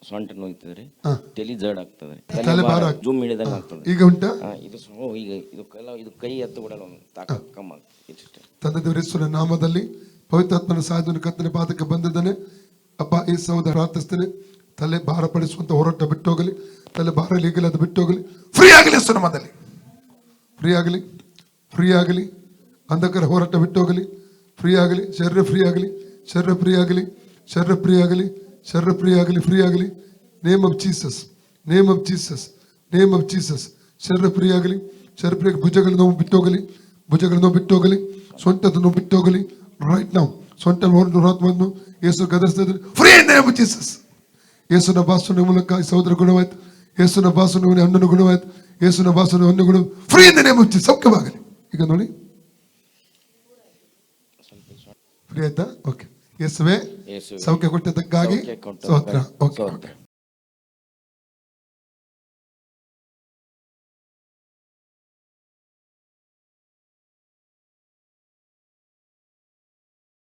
ಸೊಂಟ ನೋಯ್ತದ್ರಿ, ಹಾ. ತಲೆ ಜಡ್ ಆಗ್ತದ್ರಿ, ತಲೆ ಭಾರ ಜೂಮ್ ಹಿಡಿದಂಗೆ ಆಗ್ತದೆ. ಈಗ ಉಂಟಾ? ಇದು ಈಗ ಇದು ಕೈ ಎತ್ತು ಬಿಡಲ್ಲ, ಒಂದು ತಾಕತ್ ಕಮ್ಮ ಆಗ್ತದೆ ಇಷ್ಟೇ. ತಂದೆ ದೇವರೇಶ್ವರ ನಾಮದಲ್ಲಿ ಪವಿತ್ರಾತ್ಮನ ಸಹಾಯವನ್ನು ಕರ್ತನ ಪಾದಕ್ಕೆ ಬಂದಿದ್ದಾನೆ. ಅಪ್ಪ ಈ ಸಹೋದರ ಪ್ರಾರ್ಥಿಸ್ತೇನೆ, ತಲೆ ಭಾರ ಪಡಿಸುವಂತ ಹೋರಾಟ ಬಿಟ್ಟು ಹೋಗಲಿ, ತಲೆ ಭಾರ ಲೀಗಲಿ ಅದು ಬಿಟ್ಟು ಹೋಗಲಿ, ಫ್ರೀ ಆಗಲಿ ನಾಮದಲ್ಲಿ, ಫ್ರೀ ಆಗಲಿ, ಫ್ರೀ ಆಗಲಿ, ಅಂಧಕಾರ ಹೋರಾಟ ಬಿಟ್ಟು ಹೋಗಲಿ, ಫ್ರೀ ಆಗಲಿ, ಶರೀರ ಫ್ರೀ ಆಗಲಿ, ಶರೀರ ಫ್ರೀ ಆಗಲಿ, ಶರೀರ ಫ್ರೀ ಆಗಲಿ, ಶರೀರ ಫ್ರೀ ಆಗಲಿ, ಫ್ರೀ ಆಗಲಿ, name of Jesus, name of Jesus, name of Jesus, ಶರೀರ ಫ್ರೀ ಆಗಲಿ, ಶರೀರ ಫ್ರೀ, ಭುಜಗಳ ನೋವು ಬಿಟ್ಟು ಹೋಗಲಿ, ಭುಜಗಳ ನೋವು ಬಿಟ್ಟು ಹೋಗಲಿ, ಸೊಂಟದ ನೋವು ಬಿಟ್ಟು ಹೋಗಲಿ. ರೈಟ್ ನಾವು ಸೊಂಟ ನೋವನ್ನು ಯೇಸು ಗದರಿಸಿದ್ರೆ ಫ್ರೀ ನೇಮ್ ಆಫ್ ಜೀಸಸ್. ಯೇಸುನ ಭಾಷಣ ಮೂಲಕ ಸಹೋದರ ಗುಣವಾಯ್ತು, ಯೇಸುನ ಭಾಷಣ ಹಣ್ಣನ್ನು ಗುಣವಾಯ್ತು, ಯೇಸುನ ಭಾಷಣ ಹಣ್ಣು ಗುಣ ಫ್ರೀ ನೇಮ್ ಆಫ್ ಜೀಸಸ್. ಸೌಖ್ಯವಾಗಲಿ. ಈಗ ನೋಡಿ ಫ್ರೀ ಆಯ್ತಾ? ಓಕೆ. ಯೇಸುವೆ ಸೌಖ್ಯ ಕೊಟ್ಟದಕ್ಕಾಗಿ ಸ್ತೋತ್ರ. ಓಕೆ.